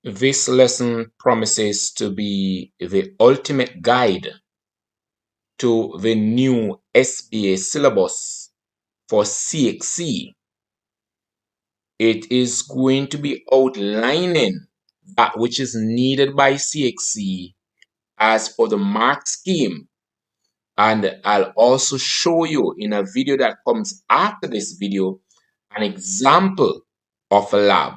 This lesson promises to be the ultimate guide to the new SBA syllabus for CXC. It is going to be outlining that which is needed by CXC as for the mark scheme. And I'll also show you in a video that comes after this video an example of a lab.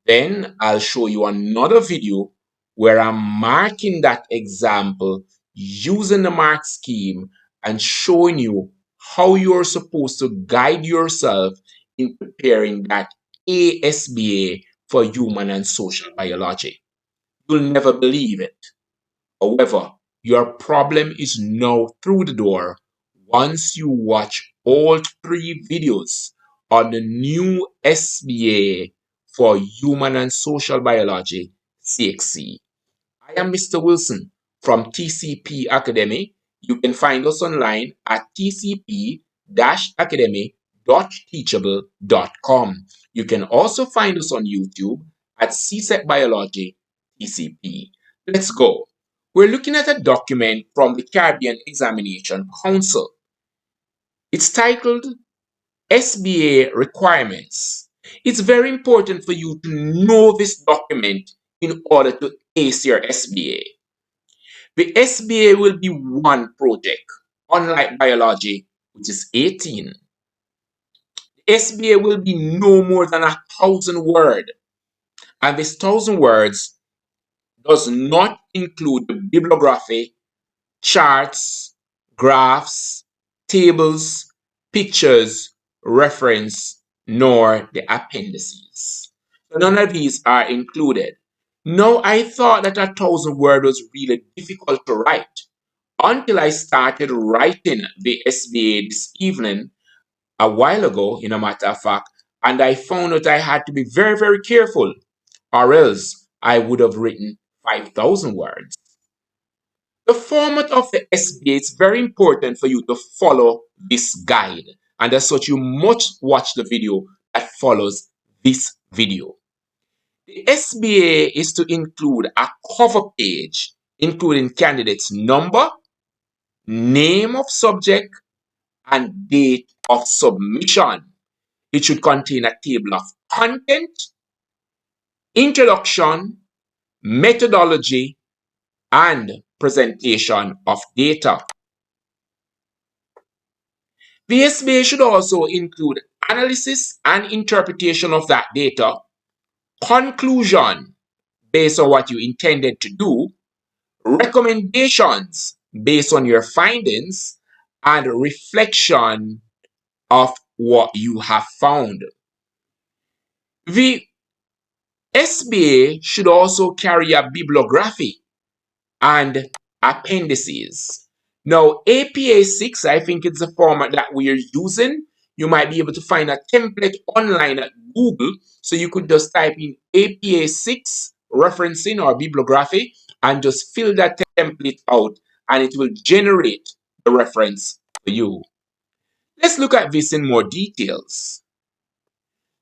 Then I'll show you another video where I'm marking that example using the mark scheme and showing you how you're supposed to guide yourself in preparing that ASBA for human and social biology. You'll never believe it. However, your problem is now through the door once you watch all 3 videos on the new SBA for Human and Social Biology, CXC. I am Mr. Wilson from TCP Academy. You can find us online at tcp-academy.teachable.com. You can also find us on YouTube at CSEC Biology TCP. Let's go. We're looking at a document from the Caribbean Examination Council. It's titled SBA Requirements. It's very important for you to know this document in order to ace your SBA. The SBA will be one project, unlike biology, which is 18. The SBA will be no more than 1,000 words, and this 1,000 words does not include the bibliography, charts, graphs, tables, pictures, reference, nor the appendices. So none of these are included. Now, I thought that 1,000 words was really difficult to write until I started writing the SBA this evening, a while ago, in a matter of fact, and I found that I had to be very, very careful, or else I would have written 5,000 words. The format of the SBA is very important for you to follow this guide, and as such, you must watch the video that follows this video. The SBA is to include a cover page, including candidate's number, name of subject, and date of submission. It should contain a table of content, introduction, methodology, and presentation of data. The SBA should also include analysis and interpretation of that data, conclusion based on what you intended to do, recommendations based on your findings, and reflection of what you have found. The SBA should also carry a bibliography and appendices. Now, APA 6, I think it's the format that we are using. You might be able to find a template online at Google, so you could just type in APA 6 referencing or bibliography and just fill that template out, and it will generate the reference for you. Let's look at this in more details.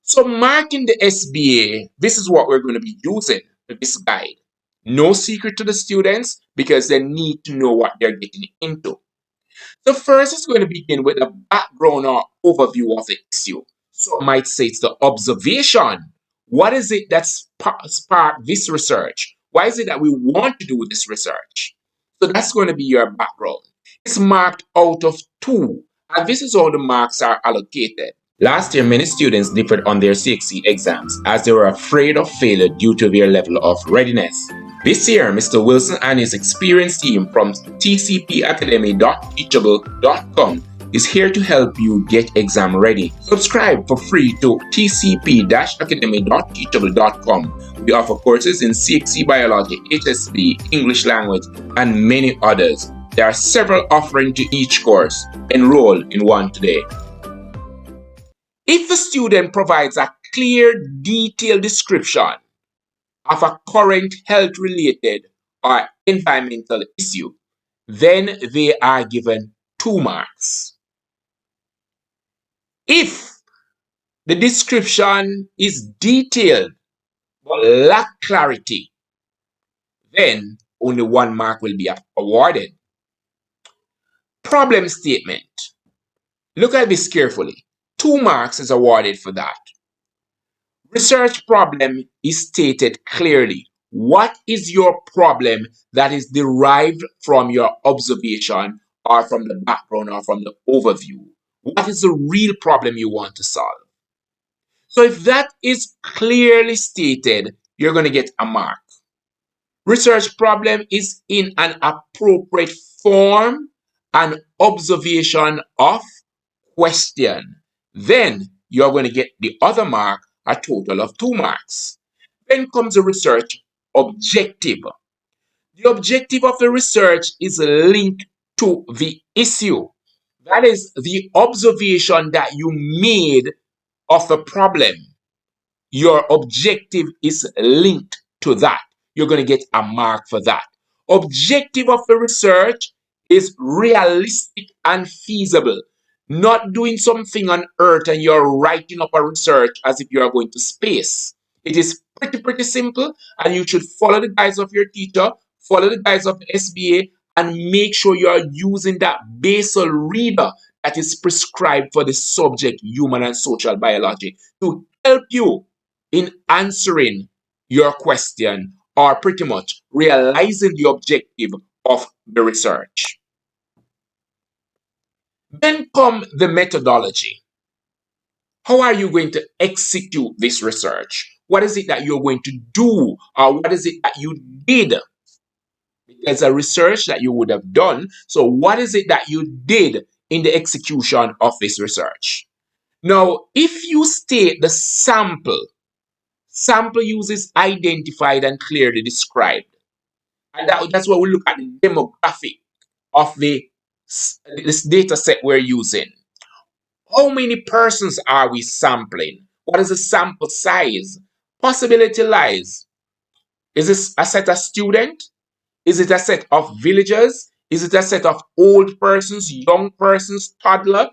So marking the SBA, this is what we're going to be using for this guide. No secret to the students because they need to know what they're getting into. So first is going to begin with a background or overview of the issue. So I might say it's the observation. What is it that sparked this research? Why is it that we want to do this research? So that's going to be your background. It's marked out of 2, and this is how the marks are allocated. Last year, many students differed on their CXC exams as they were afraid of failure due to their level of readiness. This year, Mr. Wilson and his experienced team from tcpacademy.teachable.com is here to help you get exam ready. Subscribe for free to tcp-academy.teachable.com. We offer courses in CXC Biology, HSB, English Language, and many others. There are several offerings to each course. Enroll in one today. If the student provides a clear, detailed description of a current health-related or environmental issue, then they are given 2 marks. If the description is detailed but lack clarity, then only 1 mark will be awarded. Problem statement. Look at this carefully. 2 marks is awarded for that. Research problem is stated clearly. What is your problem that is derived from your observation or from the background or from the overview? What is the real problem you want to solve? So if that is clearly stated, you're going to get a mark. Research problem is in an appropriate form and observation of question. Then you're going to get the other mark, a total of 2 marks. Then comes the research objective. The objective of the research is linked to the issue. That is the observation that you made of the problem. Your objective is linked to that. You're going to get a mark for that. Objective of the research is realistic and feasible. Not doing something on Earth and you're writing up a research as if you are going to space. It is pretty simple, and you should follow the guides of your teacher, follow the guides of the SBA, and make sure you are using that basal reader that is prescribed for the subject human and social biology to help you in answering your question or pretty much realizing the objective of the research. Then come the methodology. How are you going to execute this research? What is it that you're going to do, or what is it that you did? There's a research that you would have done. So what is it that you did in the execution of this research? Now, if you state the sample use is identified and clearly described. And that's where we look at the demographic of this data set we're using. How many persons are we sampling? What is the sample size? Possibility lies. Is this a set of students? Is it a set of villagers? Is it a set of old persons, young persons, toddler?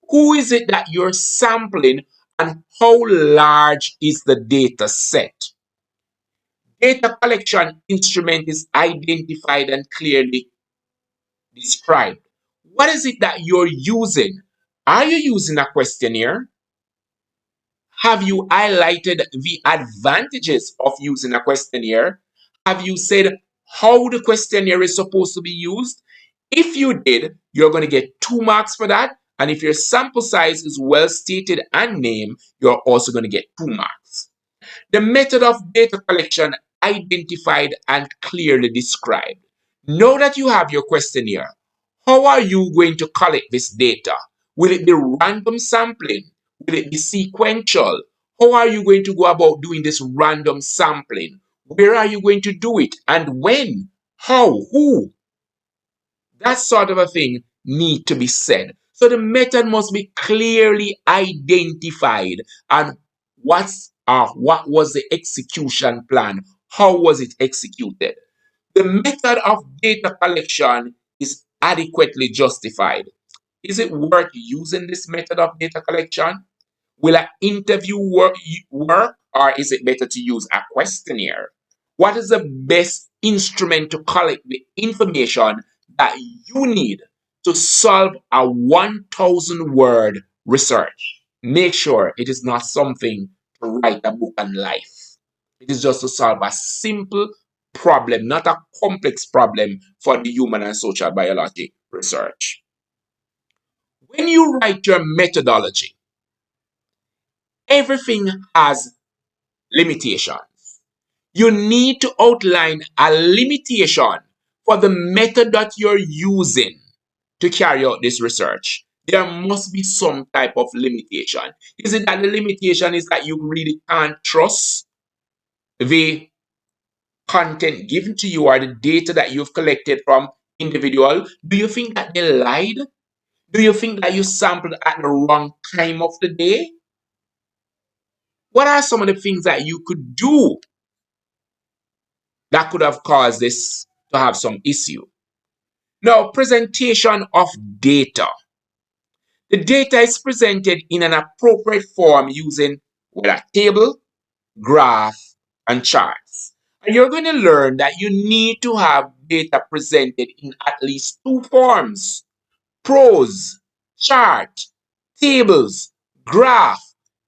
Who is it that you're sampling, and how large is the data set? Data collection instrument is identified and clearly described. What is it that you're using? Are you using a questionnaire? Have you highlighted the advantages of using a questionnaire? Have you said how the questionnaire is supposed to be used? If you did, you're going to get 2 marks for that. And if your sample size is well stated and named, you're also going to get 2 marks. The method of data collection identified and clearly described. Now that you have your questionnaire, how are you going to collect this data? Will it be random sampling? Will it be sequential? How are you going to go about doing this random sampling? Where are you going to do it? And when? How? Who? That sort of a thing need to be said. So the method must be clearly identified, and what was the execution plan? How was it executed? The method of data collection is adequately justified. Is it worth using this method of data collection? Will an interview work, or is it better to use a questionnaire? What is the best instrument to collect the information that you need to solve a 1,000-word research? Make sure it is not something to write a book on life. It is just to solve a simple problem, not a complex problem for the human and social biology research. When you write your methodology, everything has limitations. You need to outline a limitation for the method that you're using to carry out this research. There must be some type of limitation. Is it that the limitation is that you really can't trust the content given to you or the data that you've collected from individual? Do you think that they lied? Do you think that you sampled at the wrong time of the day? What are some of the things that you could do that could have caused this to have some issue? Now, presentation of data. The data is presented in an appropriate form using a table, graph, and charts. And you're going to learn that you need to have data presented in at least two forms: prose, chart, tables, graph.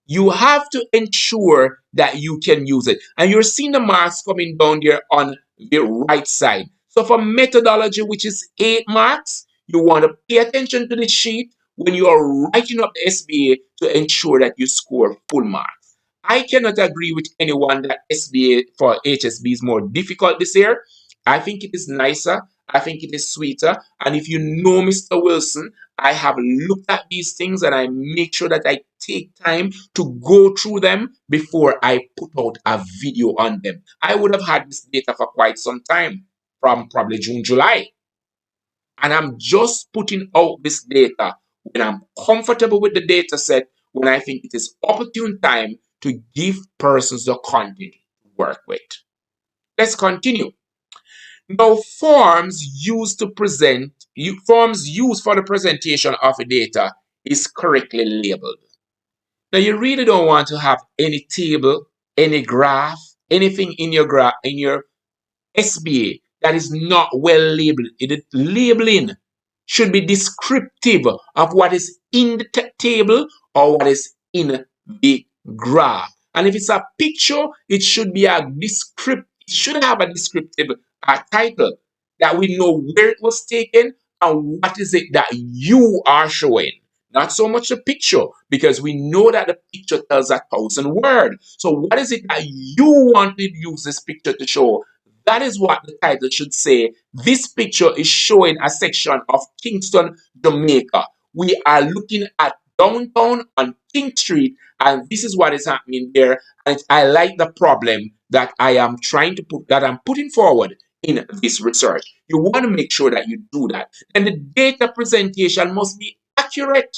You have to ensure that you can use it. And you're seeing the marks coming down there on the right side. So for methodology, which is 8 marks, you want to pay attention to the sheet when you are writing up the SBA to ensure that you score full marks. I cannot agree with anyone that SBA for HSB is more difficult this year. I think it is nicer. I think it is sweeter. And if you know Mr. Wilson, I have looked at these things and I make sure that I take time to go through them before I put out a video on them. I would have had this data for quite some time, from probably June, July. And I'm just putting out this data when I'm comfortable with the data set, when I think it is opportune time to give persons the content to work with. Let's continue. Now, forms used for the presentation of the data is correctly labeled. Now, you really don't want to have any table, any graph, anything in your SBA that is not well labeled. The labeling should be descriptive of what is in the table or what is in the graph. And if it's a picture, it should be it should have a descriptive title that we know where it was taken and what is it that you are showing. Not so much the picture, because we know that the picture tells 1,000 words. So what is it that you want to use this picture to show? That is what the title should say. This picture is showing a section of Kingston, Jamaica. We are looking at downtown on King Street, and this is what is happening there. And I like the problem that I'm putting forward in this research. You want to make sure that you do that. And the data presentation must be accurate.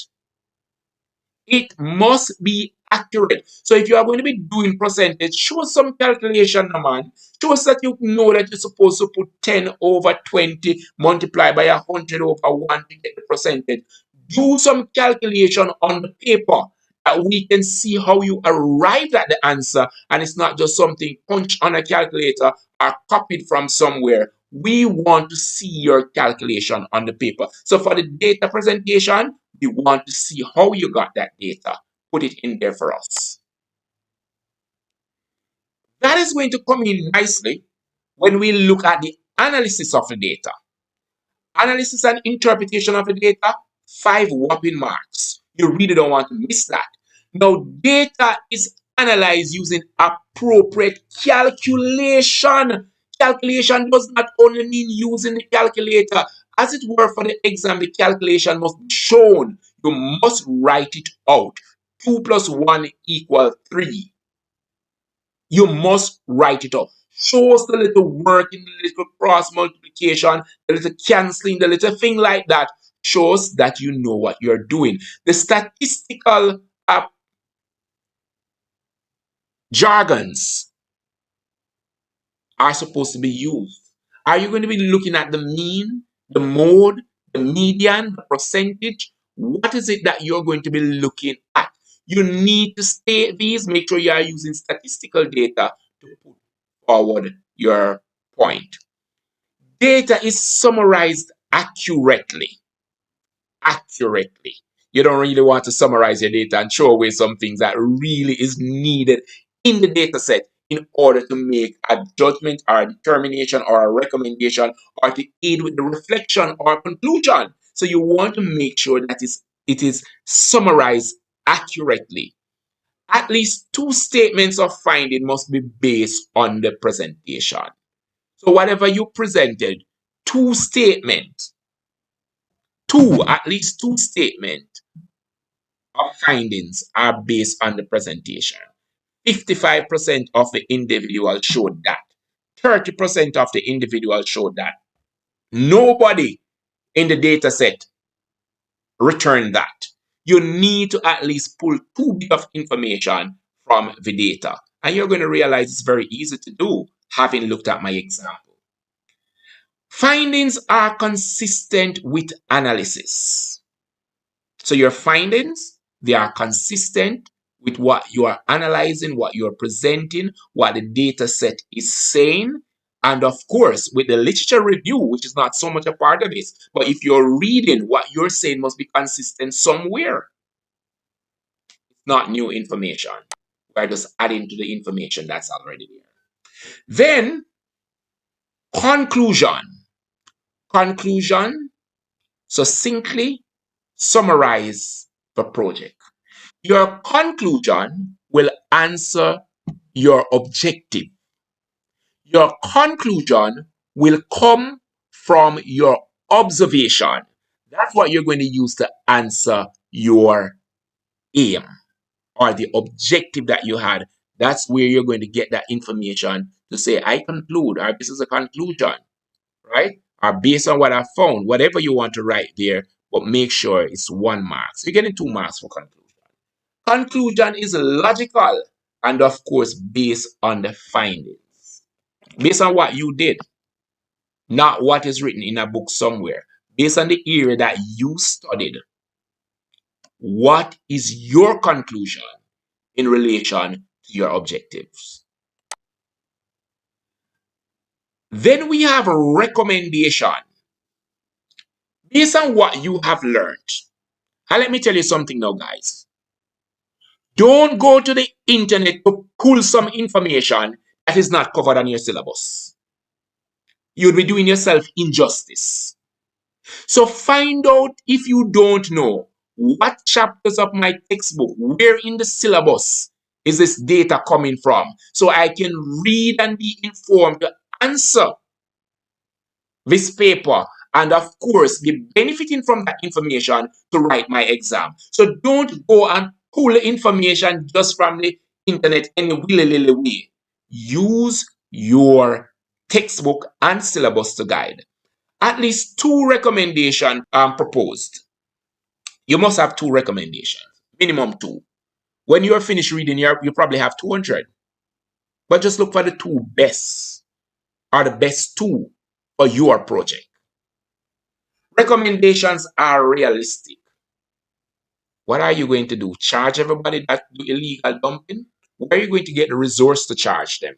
It must be accurate. So if you are going to be doing percentage, show some calculation, man. Show us that you know that you're supposed to put 10 over 20 multiplied by 100 over 1 to get the percentage. Do some calculation on the paper that we can see how you arrived at the answer, and it's not just something punched on a calculator or copied from somewhere. We want to see your calculation on the paper. So for the data presentation, we want to see how you got that data. Put it in there for us. That is going to come in nicely when we look at the analysis of the data. Analysis and interpretation of the data, 5 whopping marks. You really don't want to miss that. Now, data is analyzed using appropriate calculation. Calculation does not only mean using the calculator. As it were, for the exam, the calculation must be shown. You must write it out. 2 plus 1 equals 3. You must write it out. Show us the little work in the little cross multiplication, the little canceling, the little thing like that. Shows that you know what you're doing. The statistical jargons are supposed to be used. Are you going to be looking at the mean, the mode, the median, the percentage? What is it that you're going to be looking at? You need to state these. Make sure you are using statistical data to put forward your point. Data is summarized accurately. Accurately. You don't really want to summarize your data and throw away some things that really is needed in the data set in order to make a judgment or a determination or a recommendation or to aid with the reflection or conclusion. So you want to make sure that it is summarized accurately. At least 2 statements of finding must be based on the presentation. So whatever you presented, 2 statements, at least 2 statements of findings are based on the presentation. 55% of the individual showed that. 30% of the individual showed that. Nobody in the data set returned that. You need to at least pull 2 bits of information from the data. And you're going to realize it's very easy to do, having looked at my example. Findings are consistent with analysis. So your findings, they are consistent with what you are analyzing, what you're presenting, what the data set is saying, and of course, with the literature review, which is not so much a part of this, but if you're reading, what you're saying must be consistent somewhere. It's not new information. We're just adding to the information that's already there. Then, conclusion. Conclusion, succinctly summarize the project. Your conclusion will answer your objective. Your conclusion will come from your observation. That's what you're going to use to answer your aim or the objective that you had. That's where you're going to get that information to say, I conclude, or this is a conclusion, right? Or based on what I found, whatever you want to write there, but make sure it's 1 mark. So you're getting 2 marks for conclusion. Conclusion is logical and, of course, based on the findings. Based on what you did, not what is written in a book somewhere. Based on the area that you studied, what is your conclusion in relation to your objectives? Then we have a recommendation. Based on what you have learned, and let me tell you something now, guys. Don't go to the internet to pull some information that is not covered on your syllabus. You'd be doing yourself injustice. So find out, if you don't know, what chapters of my textbook, where in the syllabus is this data coming from, so I can read and be informed to answer this paper, and of course be benefiting from that information to write my exam. So don't go and pull the information just from the internet any willy-nilly way. Use your textbook and syllabus to guide. At least 2 recommendations are proposed. You must have 2 recommendations, minimum 2. When you're finished reading, you probably have 200. But just look for the 2 best, or the best 2 for your project. Recommendations are realistic. What are you going to do? Charge everybody that do illegal dumping? Where are you going to get the resource to charge them?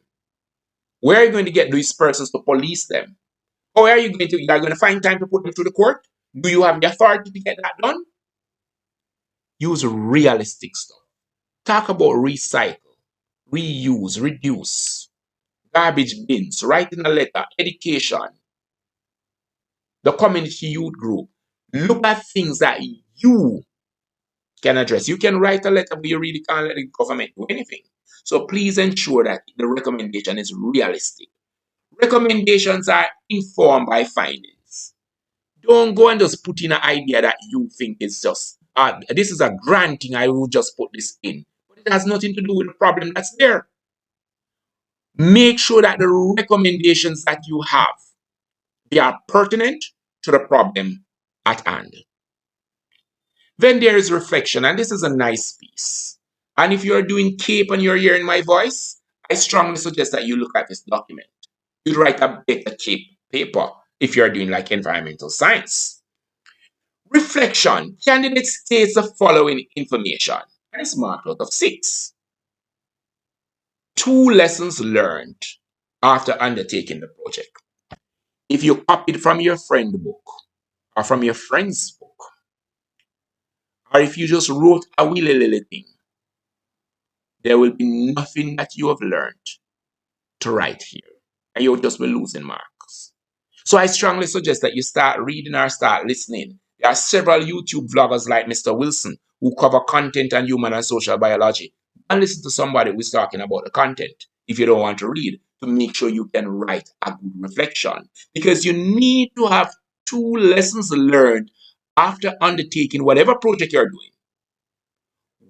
Where are you going to get these persons to police them? Or are you going to find time to put them through the court? Do you have the authority to get that done? Use realistic stuff. Talk about recycle, reuse, reduce, garbage bins, writing a letter, education, the community youth group. Look at things that you can address. You can write a letter, but you really can't let the government do anything. So please ensure that the recommendation is realistic. Recommendations are informed by findings. Don't go and just put in an idea that you think is just, this is a grand thing, I will just put this in. But it has nothing to do with the problem that's there. Make sure that the recommendations that you have, they are pertinent to the problem at hand. Then there is reflection, and this is a nice piece. And if you're doing CAPE and you're hearing my voice, I strongly suggest that you look at this document. You'd write a better CAPE paper if you're doing like environmental science. Reflection. Candidate states the following information, and it's marked out of 6. 2 lessons learned after undertaking the project. If you copied from your friend book or from your friend's book, or if you just wrote a willy-nilly thing, there will be nothing that you have learned to write here, and you'll just be losing marks. So I strongly suggest that you start reading or start listening. There are several YouTube vloggers like Mr. Wilson who cover content and human and social biology. And listen to somebody who's talking about the content if you don't want to read, to make sure you can write a good reflection. Because you need to have 2 lessons learned after undertaking whatever project you're doing.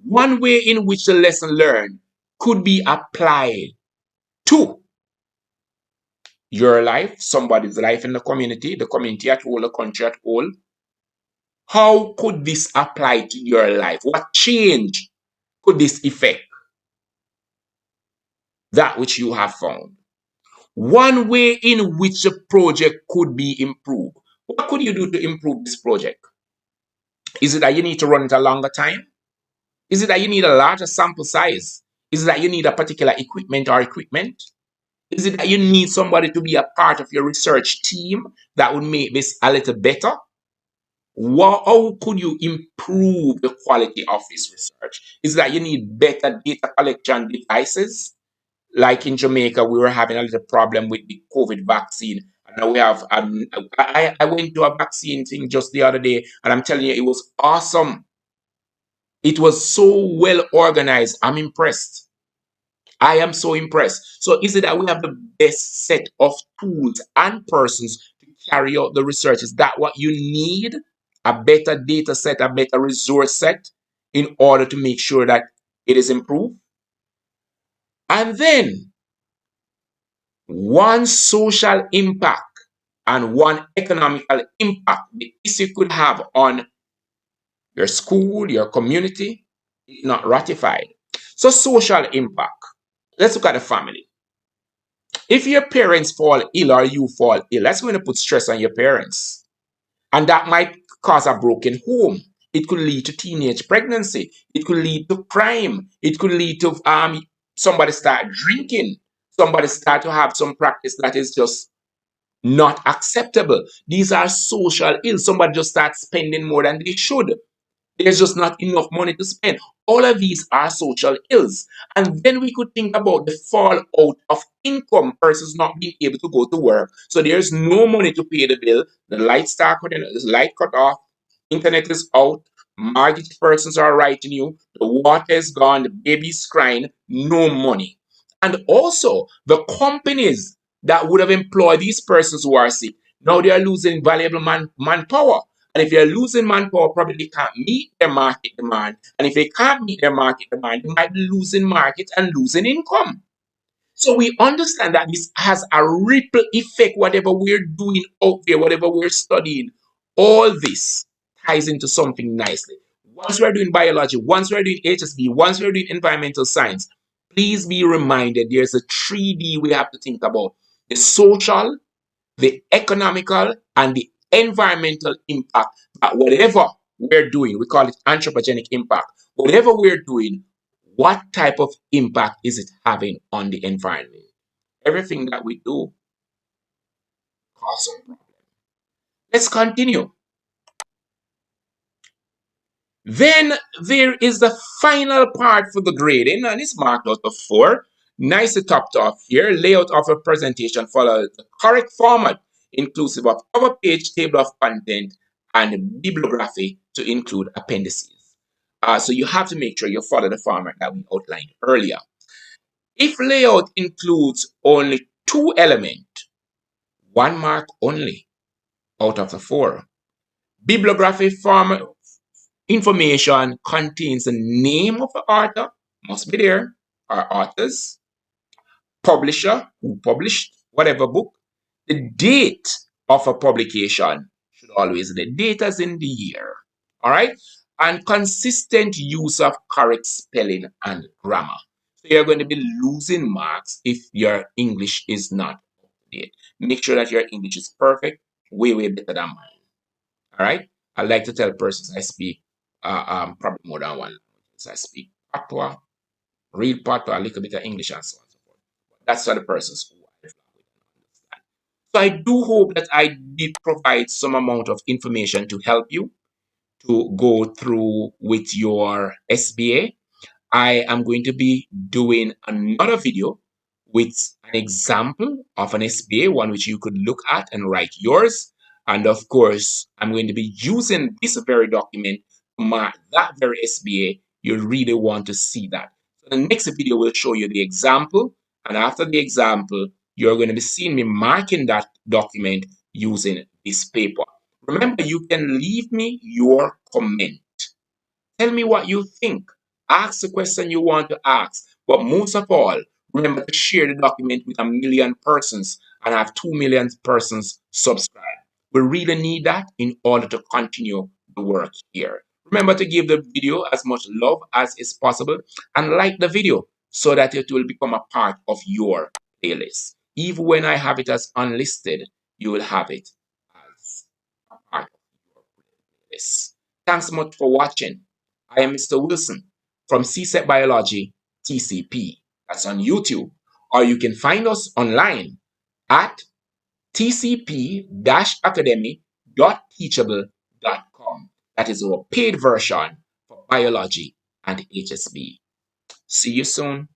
One way in which the lesson learned could be applied to your life, somebody's life in the community at whole, the country at whole. How could this apply to your life? What change could this effect? That which you have found. One way in which a project could be improved. What could you do to improve this project? Is it that you need to run it a longer time? Is it that you need a larger sample size? Is it that you need a particular equipment or equipment? Is it that you need somebody to be a part of your research team that would make this a little better? How could you improve the quality of this research? Is it that you need better data collection devices? Like in Jamaica, we were having a little problem with the COVID vaccine. And now we have, I went to a vaccine thing just the other day, and I'm telling you, it was awesome. It was so well organized. I'm impressed. I am so impressed. So is it that we have the best set of tools and persons to carry out the research? Is that what you need? A better data set, a better resource set in order to make sure that it is improved? And then one social impact and one economical impact the issue could have on your school, your community, is not ratified. So social impact. Let's look at the family. If your parents fall ill or you fall ill, that's going to put stress on your parents. And that might cause a broken home. It could lead to teenage pregnancy. It could lead to crime. It could lead to somebody start drinking. Somebody start to have some practice that is just not acceptable. These are social ills. Somebody just starts spending more than they should. There's just not enough money to spend. All of these are social ills. And then we could think about the fallout of income versus not being able to go to work. So there's no money to pay the bill. The lights start cutting, the light cut off, internet is out, mortgage persons are writing you, the water is gone, the baby's crying, no money. And also the companies that would have employed these persons who are sick, now they are losing valuable manpower. And if they're losing manpower, probably they can't meet their market demand. And if they can't meet their market demand, they might be losing market and losing income. So we understand that this has a ripple effect, whatever we're doing out there, whatever we're studying, all this ties into something nicely. Once we're doing biology, once we're doing HSB, once we're doing environmental science, please be reminded there's a 3D we have to think about: the social, the economical, and the environmental impact that whatever we're doing, we call it anthropogenic impact. Whatever we're doing, what type of impact is it having on the environment? Everything that we do causes some problem. Let's continue. Then there is the final part for the grading, and it's marked out of 4. Nicely topped off here. Layout of a presentation follows the correct format, inclusive of cover page, table of content, and bibliography to include appendices. So you have to make sure you follow the format that we outlined earlier. If layout includes only 2 elements, 1 mark only out of the 4. Bibliography format information contains the name of the author, must be there, or authors, publisher, who published whatever book, the date of a publication should always be the date as in the year. All right? And consistent use of correct spelling and grammar. So you're going to be losing marks if your English is not up to date. Make sure that your English is perfect, way, way better than mine. All right. I like to tell persons I speak probably more than one language. I speak Patois, real Patois, a little bit of English, and so on and so forth. That's for the persons who I flat with and understand. So I do hope that I did provide some amount of information to help you to go through with your SBA. I am going to be doing another video with an example of an SBA, one which you could look at and write yours. And of course, I'm going to be using this very document to mark that very SBA. You really want to see that. So the next video will show you the example. And after the example, you're going to be seeing me marking that document using this paper. Remember, you can leave me your comment. Tell me what you think. Ask the question you want to ask. But most of all, remember to share the document with 1,000,000 persons and have 2,000,000 persons subscribe. We really need that in order to continue the work here. Remember to give the video as much love as is possible and like the video so that it will become a part of your playlist. Even when I have it as unlisted, you will have it as a part of your playlist. Thanks so much for watching. I am Mr. Wilson. from CSEC Biology TCP. That's on YouTube. Or you can find us online at tcp-academy.teachable.com. That is our paid version for biology and HSB. See you soon.